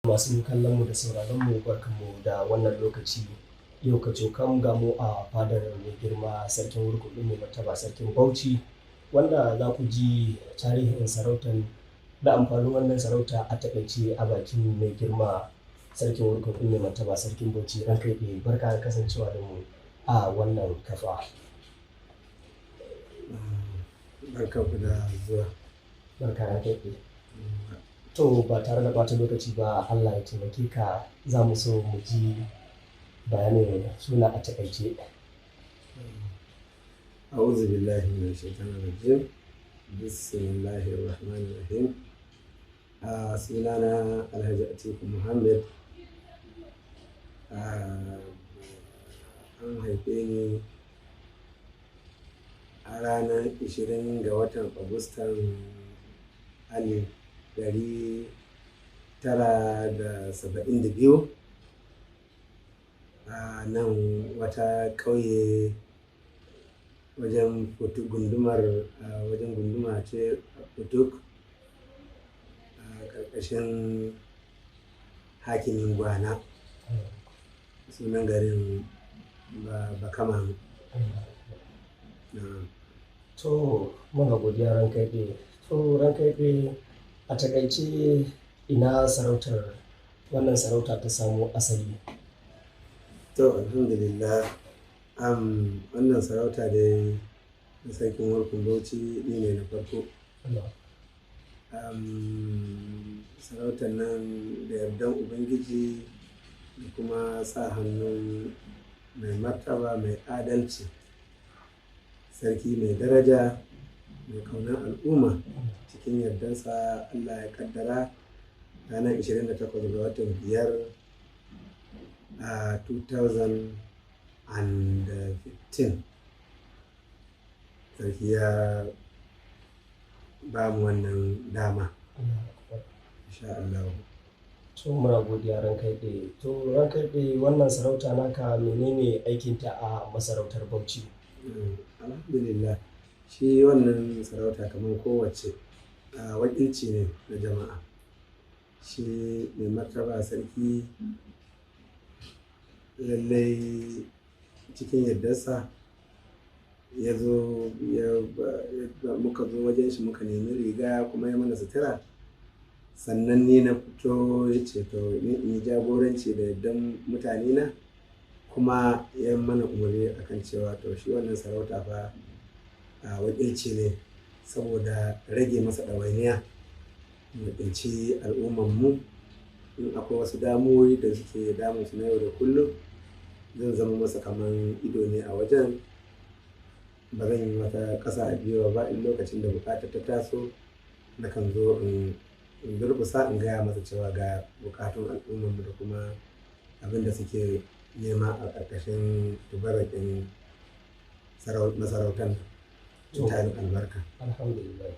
Masu kallon mu da sauraron mu barkanmu da wannan lokaci. Yau kacokan ga mu a fadar mai girma sarkin Wurkuɗu mai martaba sarkin Bauchi, wanda za ku ji tarihin sarautar da amfanin wannan sarauta a taƙaice a bakin mai girma sarkin Wurkuɗu mai martaba sarkin Bauchi. Ranka ya daɗe, barka da kasancewa da mu a wannan kafa. Barkanku da zuwa. Barka ranka ya daɗe. To ba tare da ɓata lokaci ba, Allah ya taimake ka, za mu so mu ji bayanin suna a taƙaice. A'udhu billahi minash shaitanir rajim. Bismillahir rahmanir rahim. Sunana Alhaji Atiku Muhammad. An haife ni a ranar 20 ga watan Agustan 1972 a nan wata ƙauye wajen gunduma ce Futuk a ƙarƙashin hakimin Gwana. Sunan garin Bakama. To muna godiya ranka ya daɗe. To ranka ya daɗe, a taƙaice ina wannan sarauta ta samo asali? To alhamdulillah, wannan sarauta dai na sarkin Wurkun Bauchi ni ne na farko. Sarautar nan da yardan Ubangiji da kuma sa hannun mai martaba mai adalci, sarki mai daraja mai ƙaunar al'umma, cikin yardansa Allah ya kaddara ranar 28 ga watan 5 a 2015 sarki ya ba mu wannan dama, insha Allah. To muna godiya ranka ya daɗe. To ranka ya daɗe, wannan sarauta naka menene aikinta a masarautar Bauchi? Alhamdulillah, shi wannan sarauta kamar kowace wakilci ne na jama'a. Shi mai martaba sarki lallai cikin yardarsa muka zo wajen shi muka nemi riga kuma ya mana sutura, sannan ni na fito ya ce to in yi jagoranci da yardan mutane na, kuma ya mana umarni akan cewa to shi wannan sarauta fa wakilci ne saboda rage masa ɗawainiya, wakilci al'ummanmu. In akwai wasu damuwoyi da suke damunsu na yau da kullum, zan zama masa kamar ido ne a wajen. Ba zan yi wata ƙasa a gwiwa ba. In lokacin da buƙatar ta taso, na kan zo in durƙusa in gaya masa cewa ga buƙatun al'ummarmu da kuma abin da suke nema a ƙarƙashin tubarakin masarautar mutanen albarka. Alhamdulillah.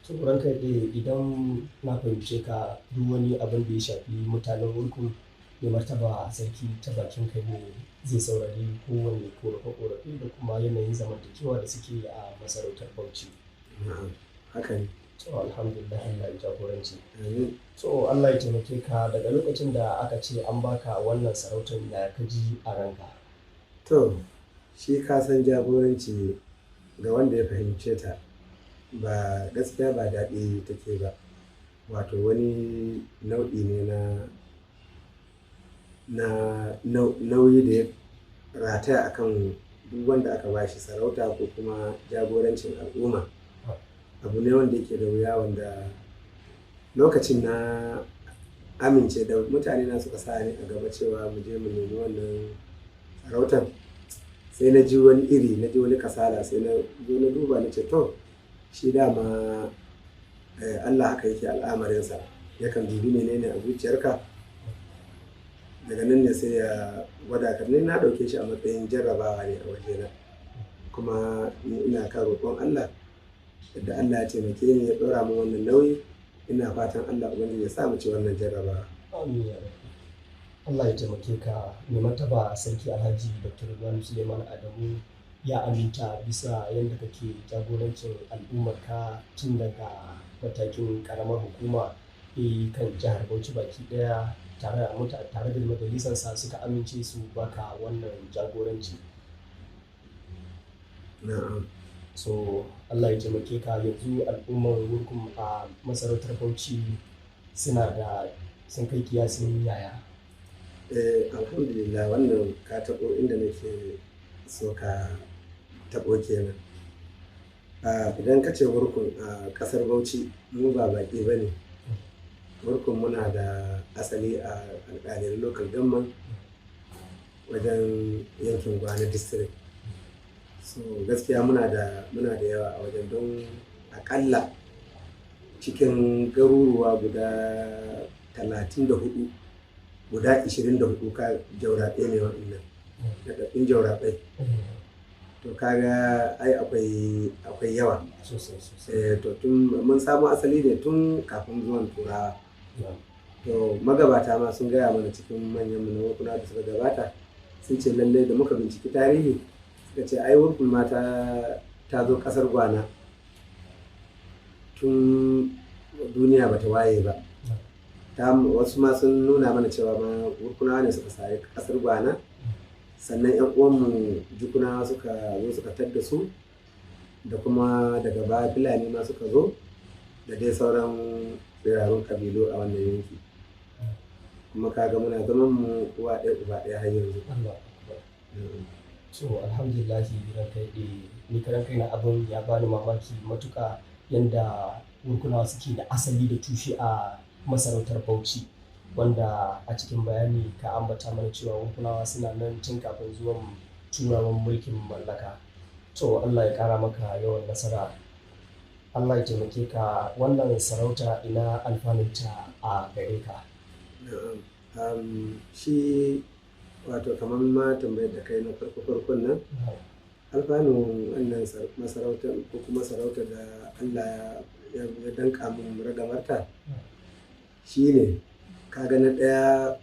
To ranka ya daɗe, idan na fahimce ka, duk wani abin da ya shafi mutanen Wurkun mai martaba sarki ta bakin kai ne zai saurari kowane ƙorafe-ƙorafe da kuma yanayin zamantakewa da suke yi a masarautar Bauchi. Haka ne. To alhamdulillah, Allah ya jagoranci. To Allah ya taimake ka, daga lokacin da aka ce an baka wannan sarautar ya ka ji a ranka? To shi ka san jagoranci ga wanda ya fahimce ta ba gaskiya ba daɗi take ba. Wato wani nau'i ne na nauyi da ya rataya akan duk wanda aka bashi sarauta ko kuma jagorancin al'umma. Abu ne wanda yake da wuya, wanda lokacin na amince da mutane na suka sa ni a gaba cewa mu je mu nemi wannan sarautar, sai na ji wani kasala, sai na zo na duba na ce to shi dama Allah haka yake al'amarinsa, yakan dubi menene a zuciyarka, daga nan ne sai ya gwada ka. Ni na ɗauke shi a matsayin jarrabawa ne a wajena, kuma ina kan roƙon Allah yadda Allah ya taimake ni ya ɗora min wannan nauyi. Ina fatan Allah ubangiji ya sa mu ci wannan jarrabawa. Amin ya rabbi. Allah ya taimake ka. Mai martaba sarki Alhaji Dr. Ridwan Suleiman Adamu ya aminta bisa yadda kake jagorancin al'ummarka tun daga matakin ƙaramar hukuma kan jihar Bauchi baki ɗaya tare da majalisarsa suka amince su baka wannan jagoranci. So Allah ya taimake ka, yanzu al'ummar Wurkum a masarautar Bauchi sun kai kiyasin yaya? Alhamdulillah, wannan ka taɓo inda nake so ka taɓo kenan. Idan ka ce Wurkum a ƙasar Bauchi, mu ba baƙi ba ne. Wurkum muna da asali a alƙalin local government wajen yankin Gwana district. So gaskiya muna da yawa a wajen, don aƙalla cikin garuruwa guda 34 guda 24 ka jauraɓe ne waɗannan daɗaɗɗun jauraɓai. To kaga ai akwai yawa sosai. To tun mun samu asali ne tun kafin zuwan Turawa. To magabata ma sun gaya mana cikin manyan mu na Wurkuna da suka gabata, sun ce lallai da muka binciki tarihi suka ce ai Wurkun ma ta zo ƙasar Gwana tun duniya bata waye ba. Wasu ma sun nuna mana cewa ma Wurkunawa ne suka sayi ƙasar Gwana, sannan 'yan uwanmu Jukunawa suka zo suka tadda su, da kuma daga baya Fulani ma suka zo, da dai sauran tsirarun kabilu a wannan yanki. Kuma kaga muna zaman mu uwa ɗaya uba ɗaya har yanzu. So alhamdulillahi, ni karan kaina abin ya bani mamaki matuƙa yanda Wurkunawa suke da asali da tushe a masarautar Bauchi, wanda a cikin bayani ka ambata mana cewa Wurkunawa suna nan tun kafin zuwan Turawan mulkin mallaka. To Allah ya ƙara maka yawan nasara, Allah ya taimake ka. Wannan sarauta ina alfanunta a gare ka? Shi wato kamar ma tambayar da kai na farkon nan, alfanun wannan masarautar ko kuma sarautar da Allah ya danka mun ragamarta shi ne, kaga na ɗaya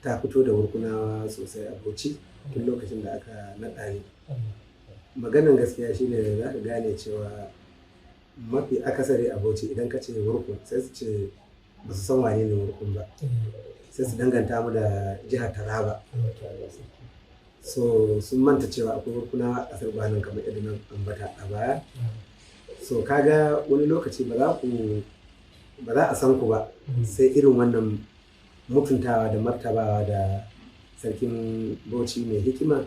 ta fito da Wurkunawa sosai a Bauchi tun lokacin da aka naɗa ni. Maganan gaskiya shi ne za ka gane cewa mafi akasari a Bauchi idan ka ce Wurkun sai su ce ba su san wane ne Wurkun ba, sai su danganta mu da jihar Taraba. So sun manta cewa akwai Wurkunawa a ƙasar Gwanan kamar yadda nan ambata a baya. So kaga wani lokaci ba za a san ku ba sai irin wannan mutuntawa da martabawa da sarkin Bauchi mai hikima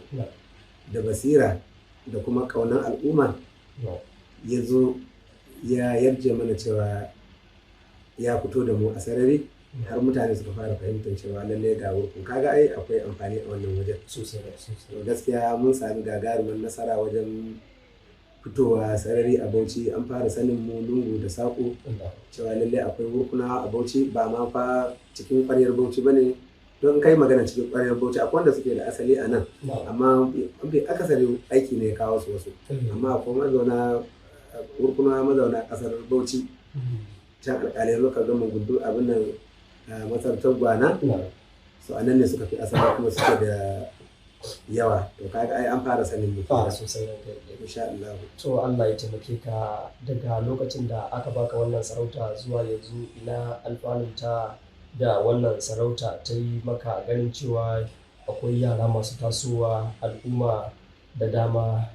da basira da kuma ƙaunar al'umma ya zo ya yarje mana cewa ya fito da mu a sarari, har mutane suka fara fahimtar cewa lalle ga Wurkun. Kaga ai akwai amfani a wannan wajen sosai. Gaskiya mun sami gagarumin nasara wajen fitowa sarari a Bauchi. An fara sanin mu lungu da saƙo cewa lalle akwai Wurkunawa a Bauchi, ba ma fa cikin ƙwaryar Bauchi bane. Don kai magana cikin ƙwaryar Bauchi akwai wanda suke da asali a nan, amma akasari aiki ne ya kawo su wasu. Amma akwai Wurkunawa mazauna ƙasar Bauchi, can alƙalai lokacin gama gudu abin nan masarautar Gwana, so anan ne suka fi asali kuma suke da yawa. To kaga ai an fara sanin mu sosai insha Allah. To Allah ya taimake ka, daga lokacin da aka baka wannan sarauta zuwa yanzu ina alfanunta da wannan sarauta ta yi maka, ganin cewa akwai yara masu tasowa, al'umma da dama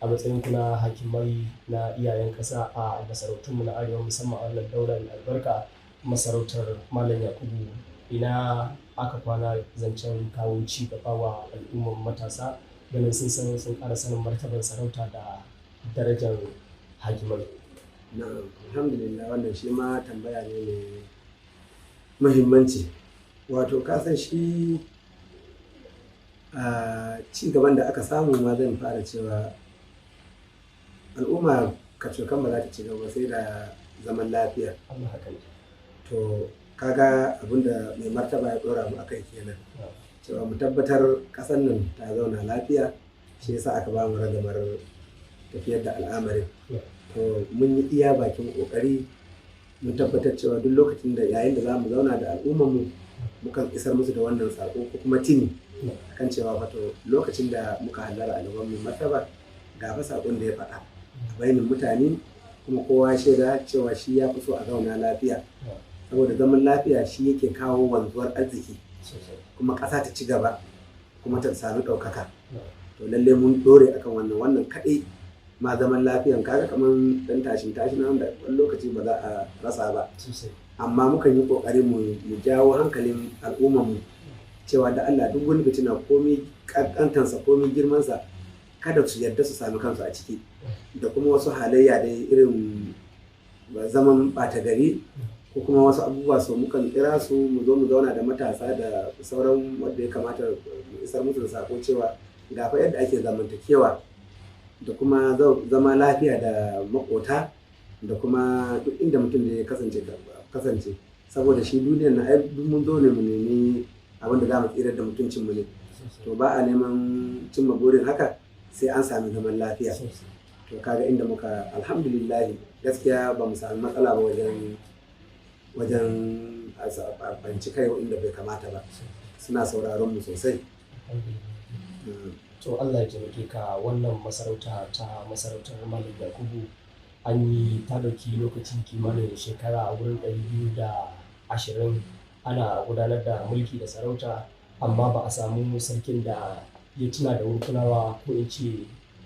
a matsayin kuna hakimai na iyayen ƙasa a masarautunmu na arewa, musamman a wannan daular albarka masarautar Malam Yakubu. Ina aka kwana zancen kawo ci gaba wa al'ummar matasa, ganin sun ƙara sanin martabar sarauta da darajar hakimai? Alhamdulillah, wannan shi ma tambaya ne mai muhimmanci. Wato kasan shi ci gaban da aka samu ma zan fara cewa al'umma kacokan ba za ta ci gaba sai da zaman lafiya. To kaga abinda mai martaba ya dora mu akai kenan, cewa mu tabbatar ƙasar nan ta zauna lafiya, shi yasa aka ba mu ragamar tafiyar da al'amarin. To mun yi iya bakin ƙoƙari, mun tabbatar cewa duk lokacin da yayin da za mu zauna da al'ummarmu mukan isar musu da wannan sako ko kuma tuni kan cewa fato lokacin da muka hallara a gaban mai martaba ga fa sakon da ya faɗa a bainin mutane, kuma kowa shaida cewa shi ya fi so a zauna lafiya. saboda zaman lafiya shi yake kawo wanzuwar arziki kuma ƙasa ta ci gaba kuma ta sami ɗaukaka. To lallai mun dore akan wannan kaɗai ma zaman lafiyan kaga kamar dan tashin wanda wani lokaci ba za a rasa ba, amma mukan yi ƙoƙari mu jawo hankalin al'ummarmu cewa da Allah duk wani fitina komai ƙanƙantansa komai girmansa kada su yarda su sami kansu a ciki, da kuma wasu halayya da irin zaman ɓata gari ko kuma wasu abubuwa su mukan kira su mu zo mu zauna da matasa da sauran wanda ya kamata mu isar musu da sako cewa ga fa yadda ake zamantakewa da kuma zama lafiya da makota da kuma duk inda mutum da ya kasance saboda shi duniyar na ai duk mun zo ne mu nemi abin da za mu tsira da mutuncin mu ne, to ba a neman cimma burin haka sai an sami zaman lafiya. To kaga inda muka alhamdulillah gaskiya ba mu sami matsala ba wajen banci kai inda bai kamata ba, suna sauraron mu sosai. To Allah ya taimake ka. Wannan masarautar Malam Yakubu an yi ta dauki lokacin kimanin shekara wurin 220 ana gudanar da mulki da sarauta, amma ba a samu sarkin da ya tuna da Wurkunawa ko in ce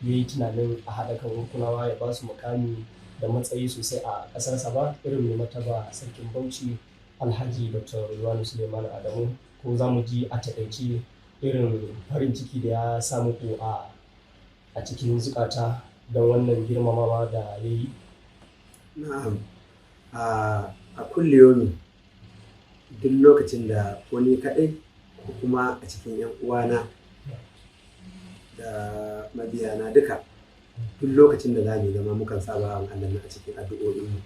ya yi tunanin a haɗa kan Wurkunawa ya ba su mukami da matsayi sosai a ƙasarsa ba, irin mai martaba sarkin Bauchi Alhaji Dr. Rilwanu Suleiman Adamu. Ko za mu ji a taƙaice irin farin ciki da ya samu ku a cikin zukata don wannan girmamawa da ya yi? Na'am, a kulliyomi duk lokacin da wani kaɗai ko kuma a cikin 'yan uwana da mabiyana duka, duk lokacin da za mu zama mukan saba wa Allah a cikin addu'o'inmu,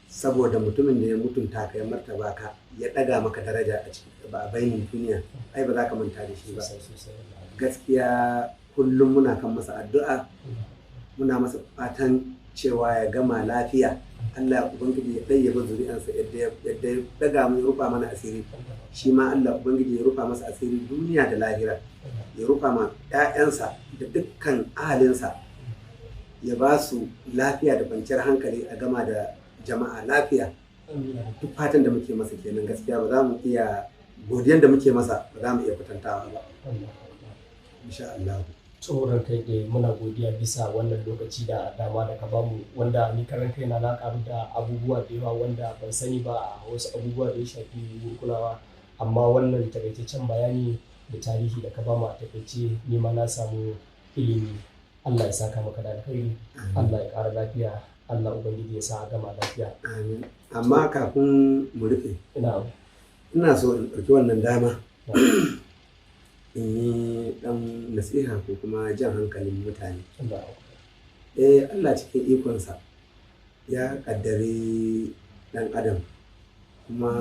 saboda mutumin da ya mutunta ka ya martaba ka ya ɗaga maka daraja a cikin ba a bainin duniya, ai ba za ka manta da shi ba. Gaskiya kullum muna kan masa addu'a, muna masa fatan cewa ya gama lafiya, Allah Ubangiji ya ɗayyaba zuri'ansa yadda ya daga mu ya rufa mana asiri, shi ma Allah Ubangiji ya rufa masa asiri duniya da lahira, ya rufa ma 'ya'yansa da dukkan ahalinsa, ya ba su lafiya da kwanciyar hankali a gama da jama'a lafiya. Duk fatan da muke masa kenan, gaskiya ba za mu iya godiyan da muke masa ba za mu iya kwatantawa ba, insha Allah. Tsoron kai da muna godiya bisa wannan lokaci da dama da ka bamu, wanda ni karan kaina na karu da abubuwa da yawa wanda ban sani ba a wasu abubuwa da ya shafi Wurkunawa, amma wannan takaitaccen bayani da tarihi da ka bamu a takaice ni ma na samu ilimi. Allah ya saka maka da alkhairi, Allah ya ƙara lafiya, Allah Ubangiji ya sa a gama lafiya. Amin. Amma kafin mu rufe, ina so in ɗauki wannan dama in yi ɗan nasiha ko kuma jan hankalin mutane. Allah cikin ikonsa ya ƙaddari ɗan adam, kuma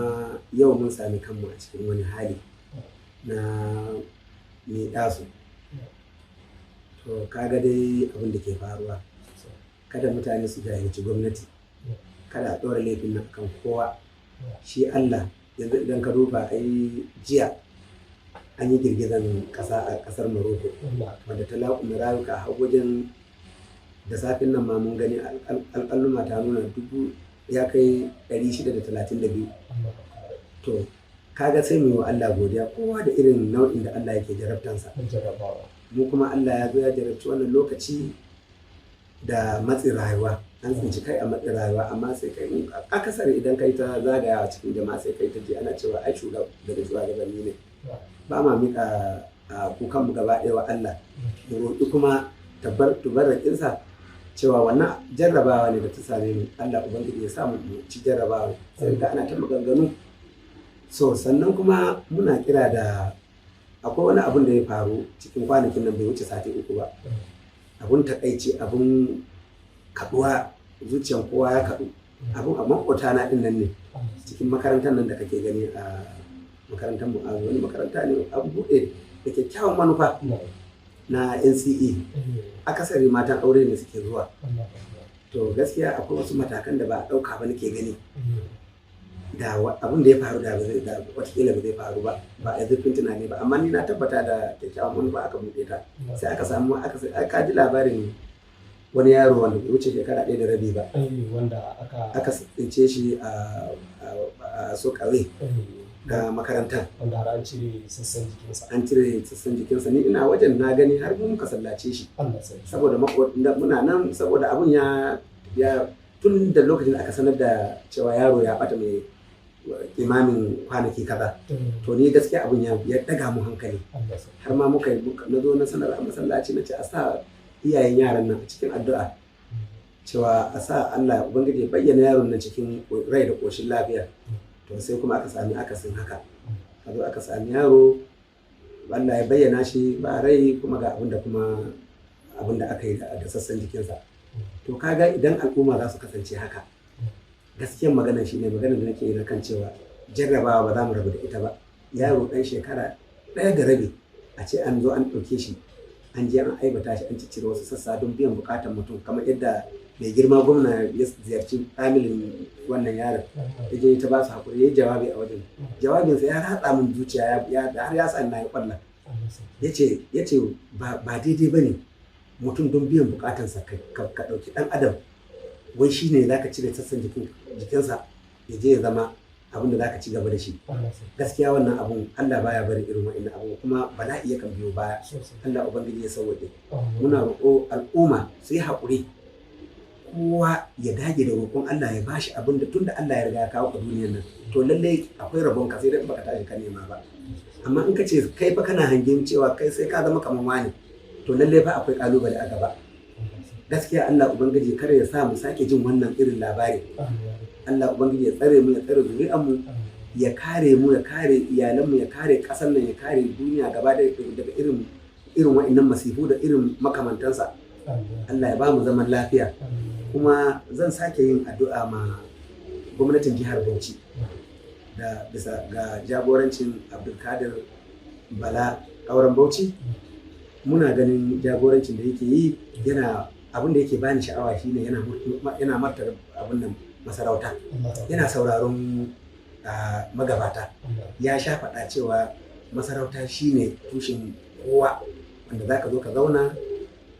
yau mun sami kanmu a cikin wani hali na miƙasu. To kaga dai abin da ke faruwa, kada mutane su jahilci gwamnati, kada a ɗora laifin nan kan kowa. Shi Allah yanzu idan ka duba ai jiya an yi girgizan ƙasa a ƙasar Morocco wanda ta laƙume rayuka har wajen, da safin nan ma mun gani alƙaluma ta nuna ya kai 632. To kaga sai mu yi wa Allah godiya, kowa da irin nau'in da Allah yake jarabtansa. Mu kuma Allah ya zo ya jarabci wannan lokaci da matsin rayuwa, an tsinci kai a matsin rayuwa, amma sai kai akasari idan kai ta zagaya cikin jama'a sai kai ta ji ana cewa ai daga shugabanni ne. Ba ma mika kukanmu gaba ɗaya wa Allah, mu roƙi kuma tabarrakinsa cewa wannan jarrabawa ne da ta same mu, Allah Ubangiji ya samu mu ci jarrabawa. Sai ga ana ta maganganu. So sannan kuma muna kira da akwai wani abun da ya faru cikin kwanakin nan bai wuce sati 3 ba. Abun takaici, abun kaduwa, zuciyan kowa ya kadu. Abun a makota na din nan ne, cikin makarantar nan da kake gani a makarantar mu, wani makaranta ne an buɗe da kyakkyawan manufa na NCE, akasari matan aure ne suke zuwa. To gaskiya akwai wasu matakan da ba a ɗauka ba nake gani, da abin da ya faru da watakila ba zai faru ba a zurfin tunani ba, amma ni na tabbata da kyakkyawan manufa aka buɗe ta. Sai aka samu aka ji labarin wani yaro wanda bai wuce shekara 1 da rabi ba, wanda aka tsince shi a Sokawe ga makarantar, wanda har an cire sassan jikinsa. Ni ina wajen na gani har mun muka sallace shi saboda muna nan, saboda abun ya tun da lokacin da aka sanar da cewa yaro ya bata mai imamin kwanaki kaza, to ni gaskiya abun ya daga mu hankali, har ma na zo na sanar a masallaci na ce a sa iyayen yaran nan a cikin addu'a, cewa a sa Allah ubangiji ya bayyana yaron nan cikin rai da koshin lafiya. To sai kuma aka sami akasin haka, aka sami yaro Allah ya bayyana shi ba rai, kuma ga abin da aka yi da sassan jikinsa. To kaga idan al'umma za su kasance haka, gaskiyar magana shi ne maganar da nake yi na kan cewa jarrabawa ba za mu rabu da ita ba. Yaro ɗan shekara 1 da rabi a ce an zo an ɗauke shi an je an aibata shi, an ciccire wasu sassa don biyan buƙatar mutum, kamar yadda mai girma gwamna ya ziyarci familin wannan yaron, ya je ta ba su haƙuri, ya yi jawabi a wajen. Jawabinsa ya ratsa min zuciya, har ya sa na yi ƙwallon. Ya ce ba daidai ba ne mutum don biyan buƙatarsa ka ɗauki ɗan adam wai shi ne za ka cire sassan jikinsa ya je ya zama abin da za ka ci gaba da shi. Gaskiya wannan abun Allah baya bari irin wa'annan abu, kuma bala'i yakan biyo baya. Allah ubangiji ya sauwaƙe. Muna roƙo al'umma su yi haƙuri, kowa ya dage da roƙon Allah ya bashi abin da tunda Allah ya riga ya kawo ka duniyar nan, to lallai akwai rabon ka, sai dai baka tashi ka nema ba. Amma in ka ce kai fa kana hangen cewa kai sai ka zama kamar wani, to lallai fa akwai kalubale a gaba. Gaskiya Allah ubangiji kar ya sa mu sake jin wannan irin labari. Allah ubangiji ya tsare mu, ya tsare zuri'an mu, ya kare mu, ya kare iyalan mu, ya kare ƙasar nan, ya kare duniya gaba daga irin wa'annan masifu da irin makamantansa. Allah ya ba mu zaman lafiya. Kuma zan sake yin addu'a ma gwamnatin jihar Bauchi da bisa ga jagorancin Abdulkadir Bala Kauran Bauchi. Muna ganin jagorancin da yake yi, abin da yake bani sha'awa shine yana martaba abin nan masarauta, yana sauraron magabata. Ya sha faɗa cewa masarauta shine tushen kowa, wanda za ka zo ka zauna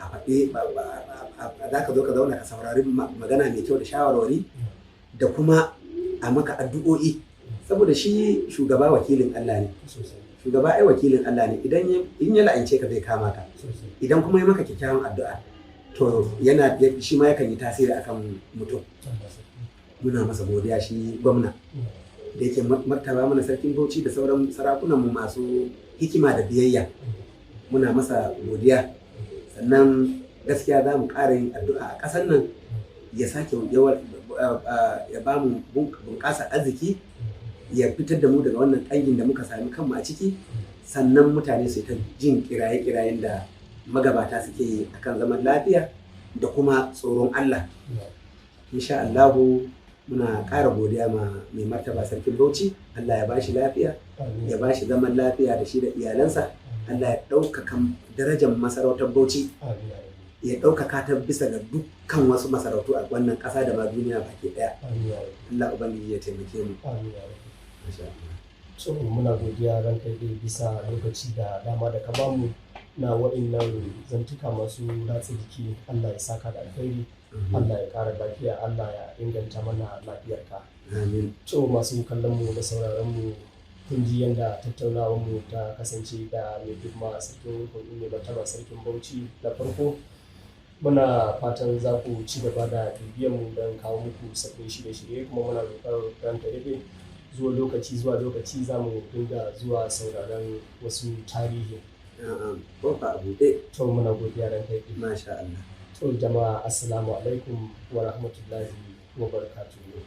a faɗe, za ka zo ka zauna ka saurari magana mai kyau da shawarwari, da kuma a maka addu'o'i, saboda shi shugaba wakilin Allah ne. Shugaba ai wakilin Allah ne. In ya la'ance ka zai kama ka, idan kuma ya maka kyakkyawan addu'a, to shi ma yakan yi tasiri akan mutum. Muna masa godiya shi gwamna da yake martaba mana sarkin Bauchi da sauran sarakunan mu masu hikima da biyayya. Muna masa godiya. Sannan gaskiya za mu ƙara yin addu'a a ƙasar nan, ya sake ya ba mu bunƙasa arziki, ya fitar da mu daga wannan ƙangin da muka sami kanmu a ciki. Sannan mutane su ta jin kiraye-kirayen da magabata suke yi akan zaman lafiya da kuma tsoron Allah. Insha Allahu muna ƙara godiya ma mai martaba sarkin Bauchi. Allah ya bashi lafiya, ya bashi zaman lafiya da shi da iyalansa. Allah ya ɗaukaka darajar masarautar Bauchi, ya ɗaukaka ta bisa ga dukkan wasu masarautu a wannan ƙasa da ma duniya baki ɗaya. Allah ubangiji ya taimake mu. So muna godiya ran kai bisa lokaci da dama da ka bamu na waɗannan zantuka masu ratsa jiki. Allah ya saka da alkhairi, Allah ya ƙara lafiya, Allah ya inganta mana lafiyarka. Amin. To masu kallon mu da sauraron mu, kun ji yadda tattaunawar mu ta kasance da mai girma sarkin Rukun mai martaba sarkin Bauchi. Da farko muna fatan za ku ci gaba da bibiyar mu don kawo muku sabbin shirye-shirye, kuma muna roƙar ran daɗe zuwa lokaci za mu dinga zuwa sauraron wasu tarihi. Kofa a buɗe. To muna godiya ran daɗe. Masha Allah. To jama'a assalamu alaikum wa rahmatullahi wa barakatuhu.